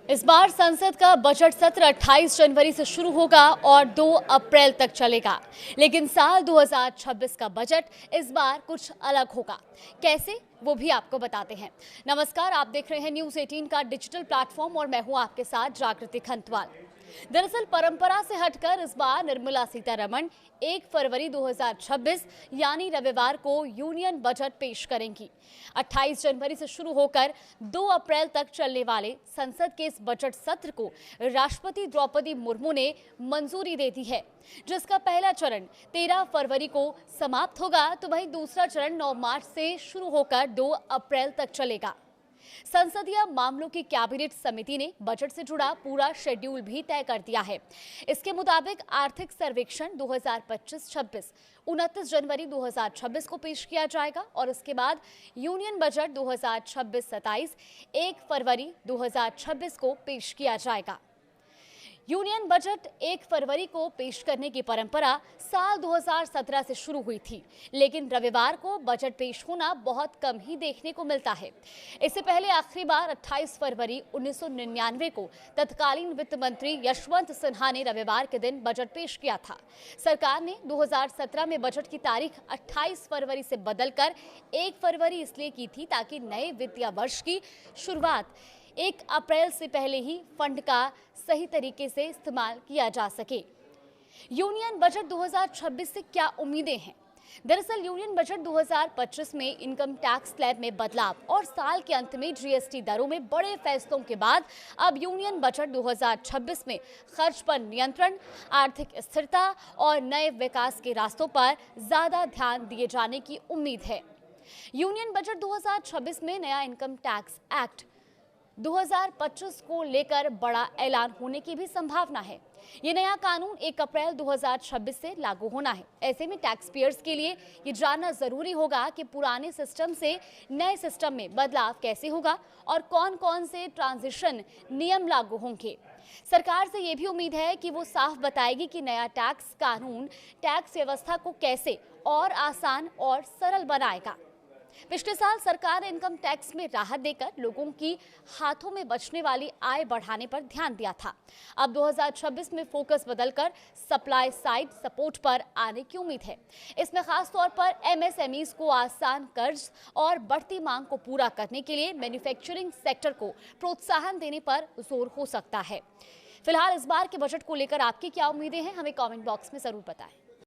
इस बार संसद का बजट सत्र 28 जनवरी से शुरू होगा और 2 अप्रैल तक चलेगा। लेकिन साल 2026 का बजट इस बार कुछ अलग होगा। कैसे, वो भी आपको बताते हैं। नमस्कार, आप देख रहे हैं न्यूज़ 18 का डिजिटल प्लेटफॉर्म और मैं हूं आपके साथ जागृति खंतवाल। दरअसल परंपरा से हटकर इस बार निर्मला सीतारमण 1 फरवरी 2026 यानी रविवार को यूनियन बजट पेश करेंगी। 28 जनवरी से शुरू होकर 2 अप्रैल तक चलने वाले संसद के इस बजट सत्र को राष्ट्रपति द्रौपदी मुर्मू ने मंजूरी दे दी है, जिसका पहला चरण 13 फरवरी को समाप्त होगा, तो वहीं दूसरा चरण 9 मार्च से शुरू होकर 2 अप्रैल तक चलेगा। संसदीय मामलों की कैबिनेट समिति ने बजट से जुड़ा पूरा शेड्यूल भी तय कर दिया है। इसके मुताबिक आर्थिक सर्वेक्षण 2025-26 29 जनवरी 2026 को पेश किया जाएगा और इसके बाद यूनियन बजट 2026-27 1 फरवरी 2026 को पेश किया जाएगा। यूनियन बजट 1 फरवरी को पेश करने की परंपरा साल 2017 से शुरू हुई थी, लेकिन रविवार को बजट पेश होना बहुत कम ही देखने को मिलता है। इससे पहले आखिरी बार 28 फरवरी 1999 को तत्कालीन वित्त मंत्री यशवंत सिन्हा ने रविवार के दिन बजट पेश किया था। सरकार ने 2017 में बजट की तारीख 28 फरवरी से बदलकर 1 फरवरी इसलिए की थी ताकि नए वित्तीय वर्ष की शुरुआत 1 अप्रैल से पहले ही फंड का सही तरीके से इस्तेमाल किया जा सके। यूनियन बजट 2026 से क्या उम्मीदें हैं? दरअसल यूनियन बजट 2025 में इनकम टैक्स स्लैब में बदलाव और साल के अंत में जीएसटी दरों में बड़े फैसलों के बाद अब यूनियन बजट 2026 में खर्च पर नियंत्रण, आर्थिक स्थिरता और नए विकास के रास्तों पर ज्यादा ध्यान दिए जाने की उम्मीद है। यूनियन बजट 2026 में नया इनकम टैक्स एक्ट 2025 को लेकर बड़ा ऐलान होने की भी संभावना है। ये नया कानून 1 अप्रैल 2026 से लागू होना है। ऐसे में टैक्स पेयर्स के लिए ये जानना जरूरी होगा कि पुराने सिस्टम से नए सिस्टम में बदलाव कैसे होगा और कौन-कौन से ट्रांजिशन नियम लागू होंगे। सरकार से ये भी उम्मीद है कि वो साफ बताएगी कि नया टैक्स कानून टैक्स व्यवस्था को कैसे और आसान और सरल बनाएगा। पिछले साल सरकार ने इनकम टैक्स में राहत देकर लोगों की हाथों में बचने वाली आय बढ़ाने पर ध्यान दिया था। अब 2026 में फोकस बदलकर सप्लाई साइड सपोर्ट पर आने की उम्मीद है। इसमें खास तौर पर एमएसएमईज को आसान कर्ज और बढ़ती मांग को पूरा करने के लिए मैन्युफैक्चरिंग सेक्टर को प्रोत्साहन देने पर जोर हो सकता है। फिलहाल इस बार के बजट को लेकर आपकी क्या उम्मीदें हैं, हमें कमेंट बॉक्स में जरूर बताएं।